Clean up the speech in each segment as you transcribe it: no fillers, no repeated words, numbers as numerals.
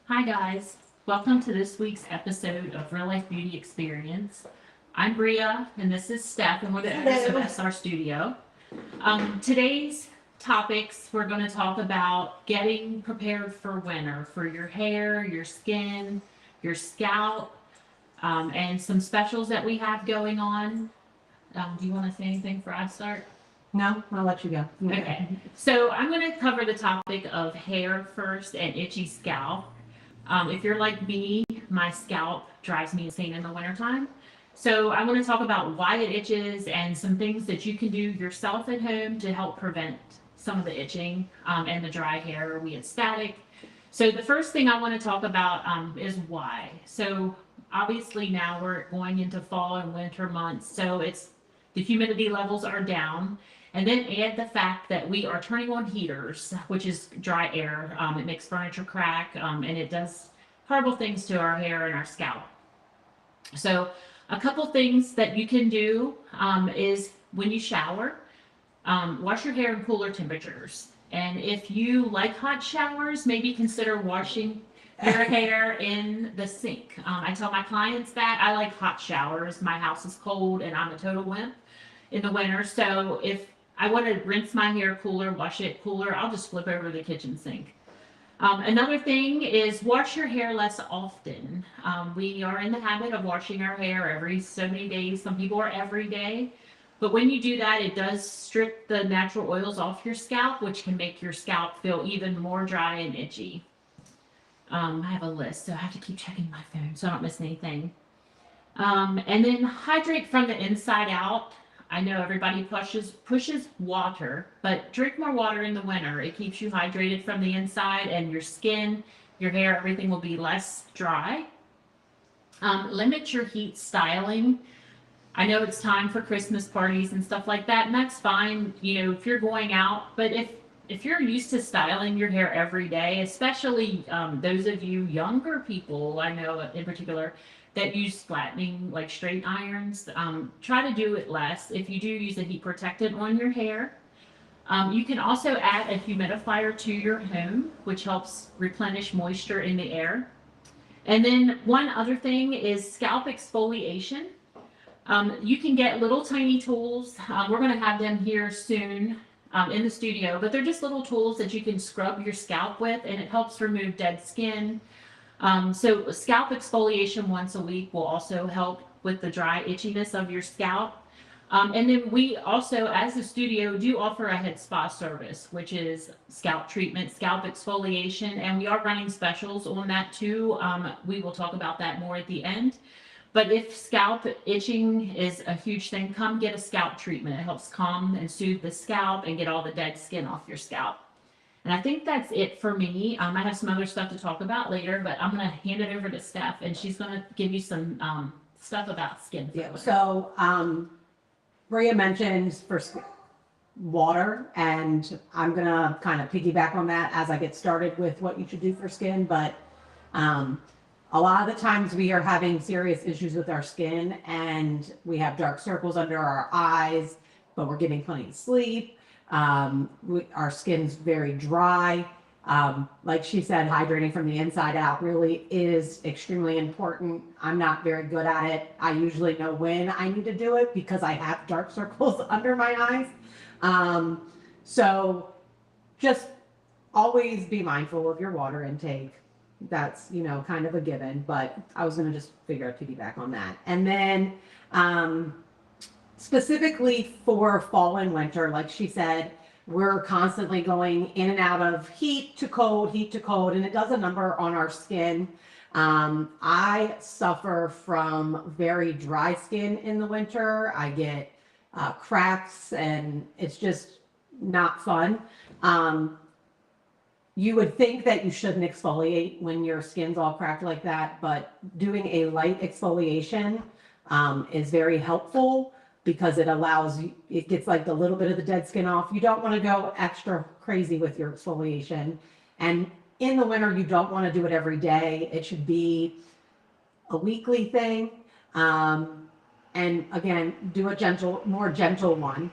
Hi guys, welcome to this week's episode of Real Life Beauty Experience. I'm Bria and this is Steph and we're the owners of Hello. SR Studio. Today's topics we're going to talk about getting prepared for winter for your hair, your skin, your scalp, and some specials that we have going on. Do you want to say anything before I start? No, I'll let you go. Okay, so I'm going to cover the topic of hair first and itchy scalp. If you're like me, my scalp drives me insane in the wintertime. So I want to talk about why it itches and some things that you can do yourself at home to help prevent some of the itching and the dry hair or weird static. So the first thing I want to talk about is why. So obviously now we're going into fall and winter months, so the humidity levels are down. And then add the fact that we are turning on heaters, which is dry air. It makes furniture crack, and it does horrible things to our hair and our scalp. So a couple things that you can do is when you shower, wash your hair in cooler temperatures. And if you like hot showers, maybe consider washing your hair in the sink. I tell my clients that I like hot showers. My house is cold and I'm a total wimp in the winter. So if I want to rinse my hair cooler, wash it cooler, I'll just flip over the kitchen sink. Another thing is wash your hair less often. We are in the habit of washing our hair every so many days. Some people are every day. But when you do that, it does strip the natural oils off your scalp, which can make your scalp feel even more dry and itchy. I have a list, so I have to keep checking my phone so I don't miss anything. And then hydrate from the inside out. I know everybody pushes water, but drink more water in the winter. It keeps you hydrated from the inside, and your skin, your hair, everything will be less dry. Limit your heat styling. I know it's time for Christmas parties and stuff like that, and that's fine, if you're going out. But if you're used to styling your hair every day, especially those of you younger people, I know in particular, that use flattening like straight irons, try to do it less. If you do use a heat protectant on your hair, you can also add a humidifier to your home, which helps replenish moisture in the air. And then one other thing is scalp exfoliation. You can get little tiny tools. We're going to have them here soon in the studio, but they're just little tools that you can scrub your scalp with, and it helps remove dead skin. So scalp exfoliation once a week will also help with the dry itchiness of your scalp. And then we also, as a studio, do offer a head spa service, which is scalp treatment, scalp exfoliation, and we are running specials on that too. We will talk about that more at the end. But if scalp itching is a huge thing, come get a scalp treatment. It helps calm and soothe the scalp and get all the dead skin off your scalp. And I think that's it for me. I have some other stuff to talk about later, but I'm going to hand it over to Steph, and she's going to give you some stuff about skin. Yeah, so Bria mentioned water, and I'm gonna kind of piggyback on that as I get started with what you should do for skin. But a lot of the times we are having serious issues with our skin, and we have dark circles under our eyes, but we're getting plenty of sleep. Our skin's very dry. Like she said, hydrating from the inside out really is extremely important. I'm not very good at it. I usually know when I need to do it because I have dark circles under my eyes. So just always be mindful of your water intake. That's, kind of a given, but I was going to just figure out piggyback on that. And then, specifically for fall and winter, like she said, we're constantly going in and out of heat to cold, and it does a number on our skin. I suffer from very dry skin in the winter. I get cracks, and it's just not fun. You would think that you shouldn't exfoliate when your skin's all cracked like that, but doing a light exfoliation is very helpful, because it allows you, it gets like a little bit of the dead skin off. You don't want to go extra crazy with your exfoliation. And in the winter, you don't want to do it every day. It should be a weekly thing. And again, do a more gentle one.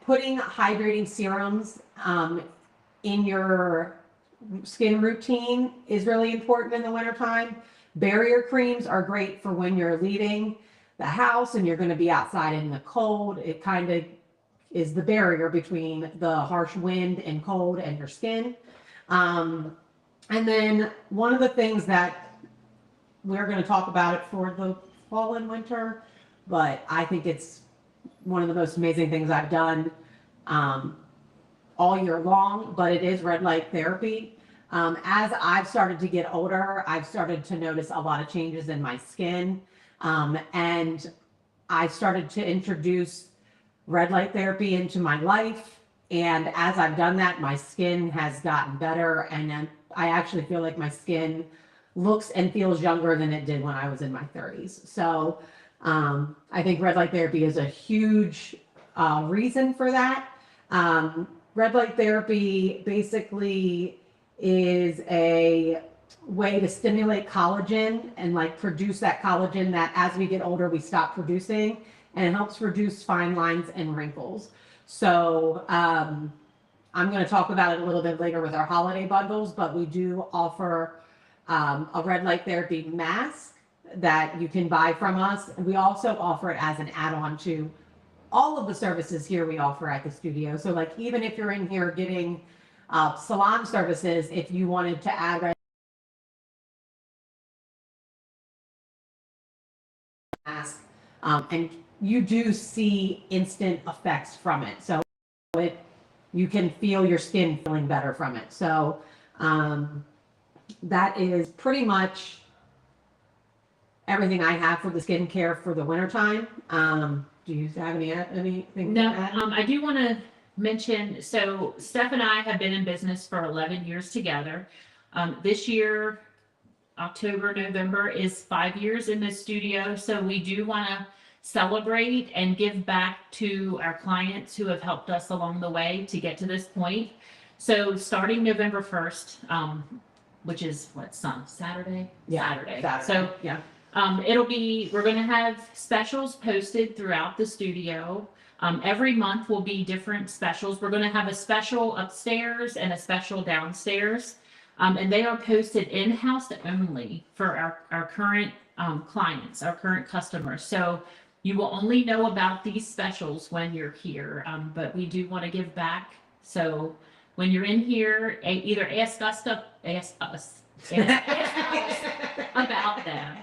Putting hydrating serums in your skin routine is really important in the wintertime. Barrier creams are great for when you're leaving the house and you're going to be outside in the cold. It kind of is the barrier between the harsh wind and cold and your skin. And then one of the things that we're going to talk about it for the fall and winter, but I think it's one of the most amazing things I've done all year long, but it is red light therapy. As I've started to get older, I've started to notice a lot of changes in my skin. And I started to introduce red light therapy into my life. And as I've done that, my skin has gotten better. And then I actually feel like my skin looks and feels younger than it did when I was in my 30s. So I think red light therapy is a huge reason for that. Red light therapy basically is a way to stimulate collagen and like produce that collagen that as we get older, we stop producing, and it helps reduce fine lines and wrinkles. So I'm going to talk about it a little bit later with our holiday bundles, but we do offer a red light therapy mask that you can buy from us. And we also offer it as an add-on to all of the services here we offer at the studio. So like, even if you're in here getting salon services, if you wanted to add red mask, and you do see instant effects from it. So you can feel your skin feeling better from it. So that is pretty much everything I have for the skincare for the wintertime. Do you have anything No, to add? I do want to mention, so Steph and I have been in business for 11 years together. This year, October, November is 5 years in the studio. So we do want to celebrate and give back to our clients who have helped us along the way to get to this point. So starting November 1st, which is Saturday? Yeah, Saturday. Saturday. So yeah. we're going to have specials posted throughout the studio. Every month will be different specials. We're going to have a special upstairs and a special downstairs. And they are posted in-house only for our current clients, our current customers. So you will only know about these specials when you're here. But we do want to give back. So when you're in here, either ask us about them.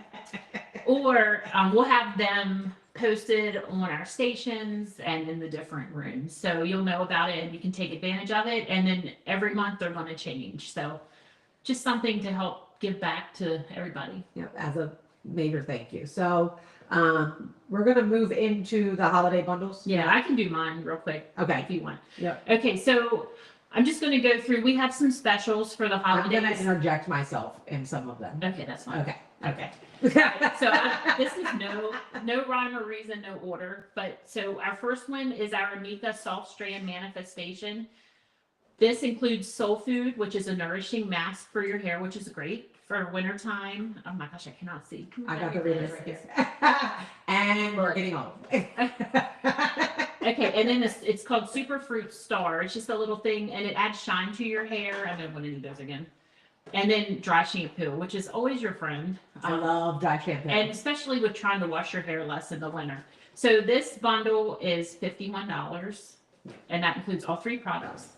Or we'll have them posted on our stations and in the different rooms. So you'll know about it and you can take advantage of it. And then every month they're going to change. So just something to help give back to everybody. Yeah, as a major thank you. So we're going to move into the holiday bundles. Yeah, I can do mine real quick Okay. if you want. Yep. Okay, so I'm just going to go through. We have some specials for the I'm holidays. going to interject myself in some of them. Okay, that's fine. Okay. Okay. So this is no rhyme or reason, no order. But so our first one is our Amika Soft Strand Manifestation. This includes Soul Food, which is a nourishing mask for your hair, which is great for wintertime. Oh my gosh, I cannot see. I got the readers right here. And we're getting old. Okay, and then it's called Super Fruit Star. It's just a little thing, and it adds shine to your hair. I don't want to do those again. And then dry shampoo, which is always your friend. I love dry shampoo. And especially with trying to wash your hair less in the winter. So this bundle is $51, and that includes all three products.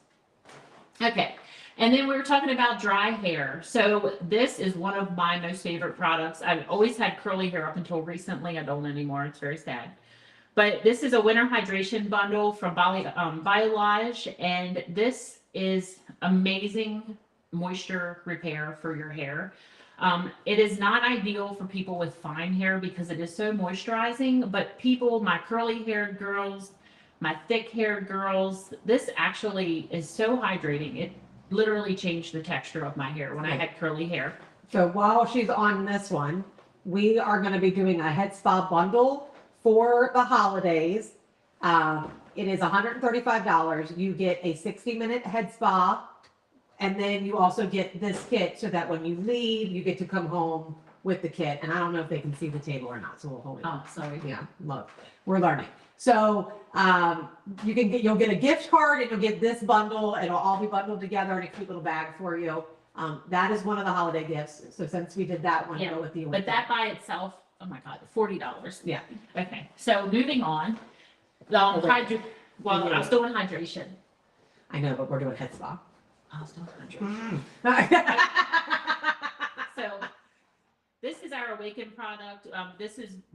Okay, and then we were talking about dry hair. So this is one of my most favorite products. I've always had curly hair up until recently. I don't anymore. It's very sad. But this is a winter hydration bundle from Biolage, and this is amazing moisture repair for your hair. It is not ideal for people with fine hair because it is so moisturizing, but people, my curly haired girls, my thick haired girls, this actually is so hydrating. It literally changed the texture of my hair when I had curly hair. So while she's on this one, we are going to be doing a head spa bundle for the holidays. It is $135. You get a 60-minute head spa, and then you also get this kit so that when you leave, you get to come home with the kit. And I don't know if they can see the table or not, so we'll hold it. Oh, sorry. Yeah, look, we're learning. So you'll get a gift card and you'll get this bundle. It'll all be bundled together in a cute little bag for you. That is one of the holiday gifts. So since we did that one, Yeah, go with the. But that by itself, oh my God, $40. Yeah. Okay, so moving on. Oh, wait. Well, I was doing hydration. I know, but we're doing head spa. I was doing hydration. So this is our Awaken product.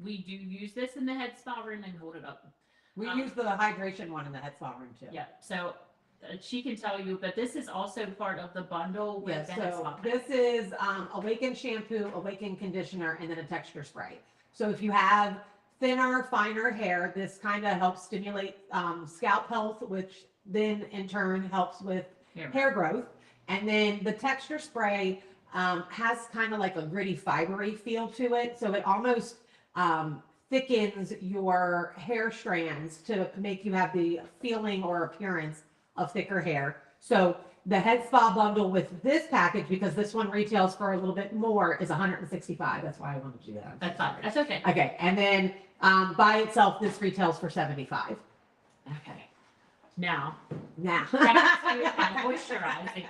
We do use this in the head spa room and hold it up. We use the hydration one in the head spa room too. Yeah, so she can tell you, but this is also part of the bundle with Yeah, the head so spa. this is Awaken shampoo, Awaken conditioner, and then a texture spray. So if you have thinner, finer hair, this kind of helps stimulate scalp health, which then in turn helps with hair growth. And then the texture spray has kind of like a gritty, fibery feel to it. So it almost thickens your hair strands to make you have the feeling or appearance of thicker hair. So the head spa bundle with this package, because this one retails for a little bit more, is $165. That's why I wanted to do that. That's fine. That's okay. Okay, and then by itself, this retails for $75. Okay. Now, Now. back to moisturizing.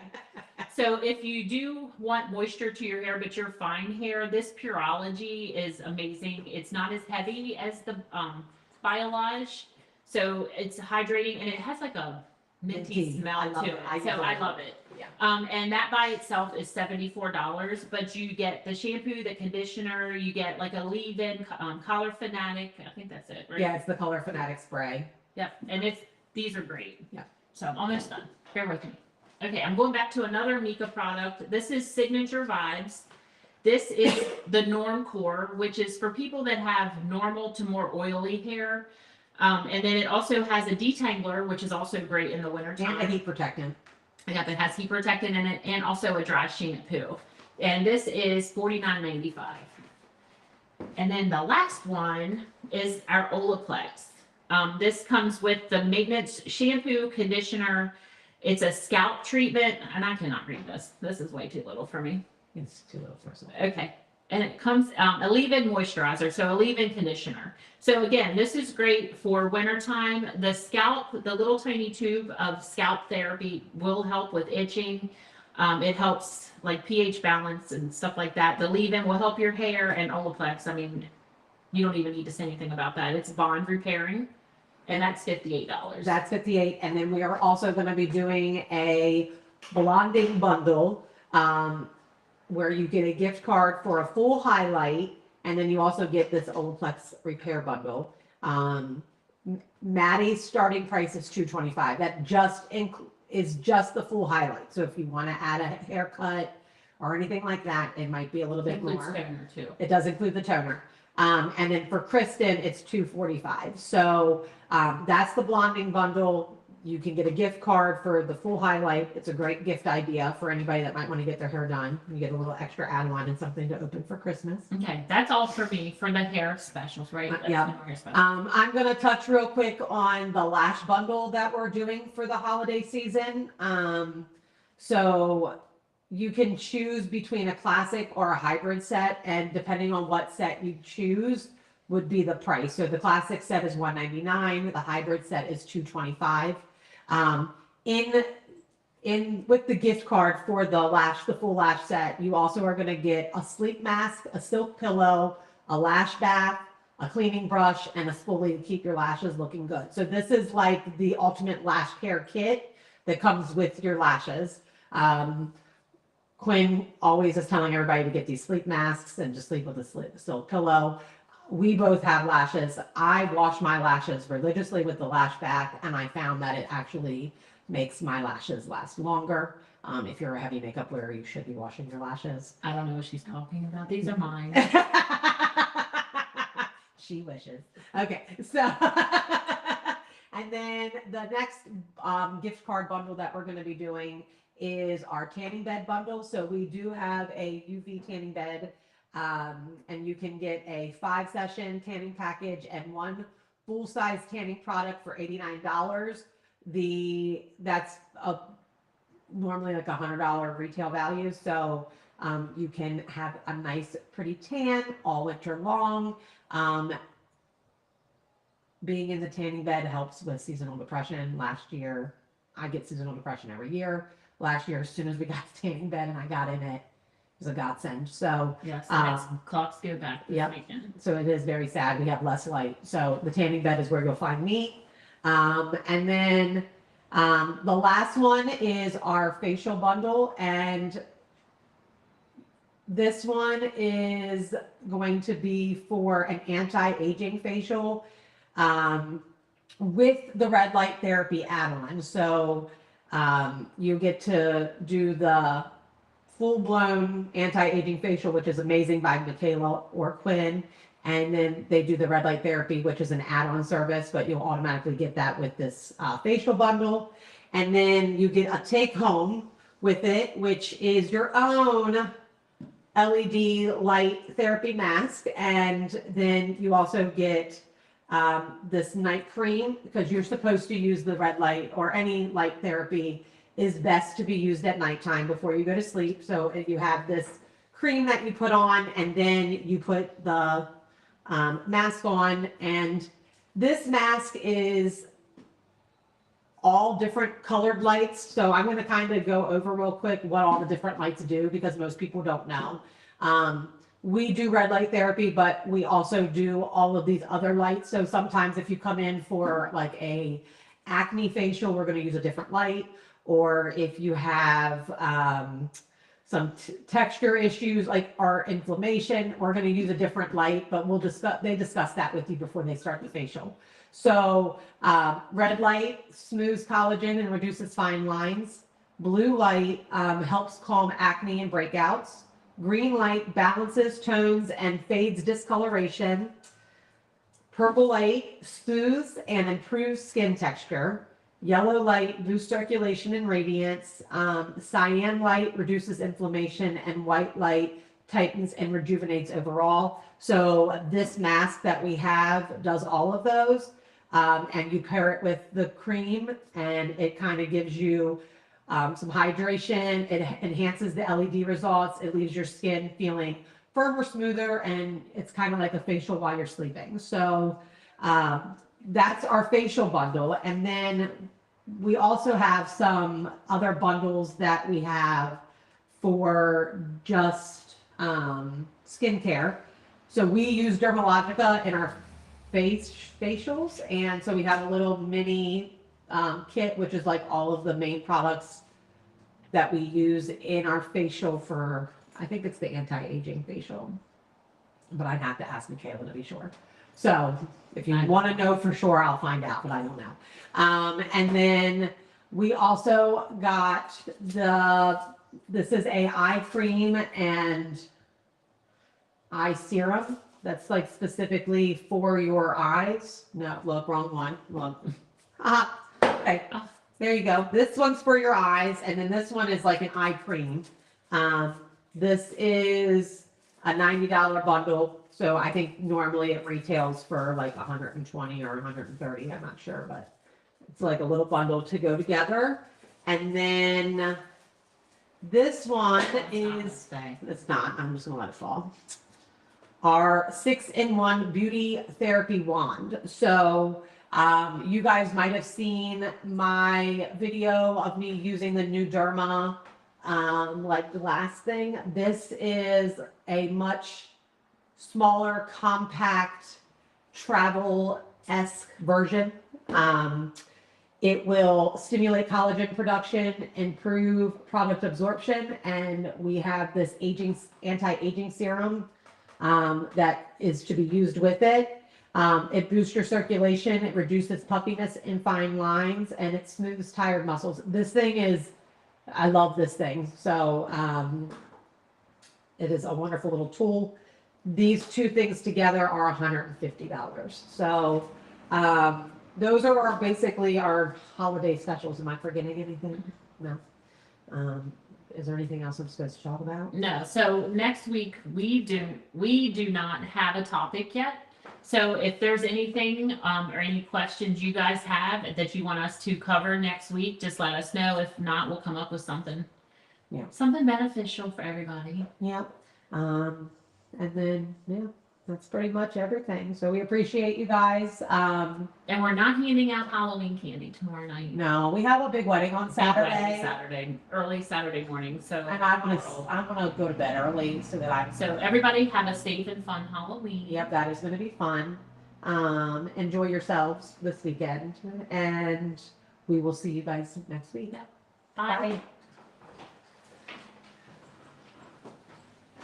So if you do want moisture to your hair, but you're fine hair, this Pureology is amazing. It's not as heavy as the Biolage. So it's hydrating and it has like a minty smell to it. So I love it. Yeah. And that by itself is $74, but you get the shampoo, the conditioner, you get like a leave-in Color Fanatic. I think that's it, right? Yeah, it's the Color Fanatic spray. Yep. And these are great. Yeah. So I'm almost done. Bear with me. Okay, I'm going back to another Mika product. This is Signature Vibes. This is the Norm Core, which is for people that have normal to more oily hair. And then it also has a detangler, which is also great in the wintertime. And a heat protectant. Yeah, that has heat protectant in it and also a dry shampoo. And this is $49.95. And then the last one is our Olaplex. This comes with the maintenance shampoo, conditioner. It's a scalp treatment, and I cannot read this. This is way too little for me. It's too little for some. Okay. And it comes a leave-in moisturizer, so a leave-in conditioner. So again, this is great for wintertime. The scalp, the little tiny tube of scalp therapy will help with itching. It helps like pH balance and stuff like that. The leave-in will help your hair, and Olaplex, I mean, you don't even need to say anything about that. It's bond repairing, and that's $58. That's $58. And then we are also going to be doing a blonding bundle where you get a gift card for a full highlight, and then you also get this Olaplex repair bundle. Maddie's starting price is $225. That is just the full highlight. So if you want to add a haircut or anything like that, it might be a little bit more. Toner too. It does include the toner. And then for Kristen, it's $245. So that's the blonding bundle. You can get a gift card for the full highlight. It's a great gift idea for anybody that might want to get their hair done. You get a little extra add-on and something to open for Christmas. Okay, that's all for me for the hair specials, right? That's yeah. no hair specials. I'm going to touch real quick on the lash bundle that we're doing for the holiday season. So you can choose between a classic or a hybrid set, and depending on what set you choose would be the price. So the classic set is $199, the hybrid set is $225. In with the gift card for the full lash set, you also are going to get a sleep mask, a silk pillow, a lash bath, a cleaning brush, and a spoolie to keep your lashes looking good. So this is like the ultimate lash care kit that comes with your lashes. Quinn always is telling everybody to get these sleep masks and just sleep with a silk pillow. We both have lashes. I wash my lashes religiously with the lash bath, and I found that it actually makes my lashes last longer. If you're a heavy makeup wearer, you should be washing your lashes. I don't know what she's talking about. These are mine. She wishes. Okay, so and then the next gift card bundle that we're going to be doing is our tanning bed bundle. So we do have a UV tanning bed. And you can get a 5-session tanning package and 1 full-size tanning product for $89. That's normally like $100 retail value. So You can have a nice, pretty tan all winter long. Being in the tanning bed helps with seasonal depression. Last year, I get seasonal depression every year. Last year, as soon as we got the tanning bed and I got in it, it was a godsend. So, Yes, the clocks go back this yep. weekend. so it is very sad. We have less light. So the tanning bed is where you'll find me. And then the last one is our facial bundle. And this one is going to be for an anti-aging facial with the red light therapy add-on. So you get to do the full-blown anti-aging facial, which is amazing, by Michaela or Quinn. And then they do the red light therapy, which is an add-on service, but you'll automatically get that with this facial bundle. And then you get a take-home with it, which is your own LED light therapy mask. And then you also get this night cream, because you're supposed to use the red light, or any light therapy is best to be used at nighttime before you go to sleep. So if you have this cream that you put on, and then you put the mask on, and this mask is all different colored lights. So I'm going to kind of go over real quick what all the different lights do, because most people don't know. We do red light therapy, but we also do all of these other lights. So sometimes if you come in for like a acne facial, we're going to use a different light. Or if you have some texture issues like our inflammation, we're going to use a different light, but they discuss that with you before they start the facial. So red light smooths collagen and reduces fine lines. Blue light helps calm acne and breakouts. Green light balances tones and fades discoloration. Purple light soothes and improves skin texture. Yellow light boosts circulation and radiance. Cyan light reduces inflammation, and white light tightens and rejuvenates overall. So this mask that we have does all of those. And you pair it with the cream, and it kind of gives you some hydration. It enhances the LED results. It leaves your skin feeling firmer, smoother, and it's kind of like a facial while you're sleeping. So that's our facial bundle. And then we also have some other bundles that we have for just skincare. So we use Dermalogica in our facials. And so we have a little mini kit, which is like all of the main products that we use in our facial for, I think it's the anti-aging facial, but I'd have to ask Michaela to be sure. So if you want to know for sure, I'll find out, but I don't know. And then we also got this is a eye cream and eye serum that's like specifically for your eyes. No, look, wrong one. Look. Okay, there you go. This one's for your eyes, and then this one is like an eye cream. This is a $90 bundle. So I think normally it retails for like 120 or 130. I'm not sure, but it's like a little bundle to go together. And then this one is, it's not, I'm just gonna let it fall. Our 6-in-1 beauty therapy wand. So you guys might have seen my video of me using the new Derma like glass thing. This is a much smaller, compact, travel-esque version. It will stimulate collagen production, improve product absorption, and we have this anti-aging serum that is to be used with it. It boosts your circulation, it reduces puffiness and fine lines, and it smooths tired muscles. This thing is, I love this thing. So it is a wonderful little tool. These two things together are $150. So those are basically our holiday specials. Am I forgetting anything? No. Is there anything else I'm supposed to talk about? No. So next week we do not have a topic yet. So if there's anything or any questions you guys have that you want us to cover next week, just let us know. If not, we'll come up with something Something beneficial for everybody. Yep. And then, yeah, that's pretty much everything. So we appreciate you guys. And we're not handing out Halloween candy tomorrow night. No, we have a big wedding on Saturday. Early Saturday morning. So And I'm gonna go to bed early so that I. So everybody have a safe and fun Halloween. Yep, that is gonna be fun. Enjoy yourselves this weekend, and we will see you guys next week. Bye. Bye.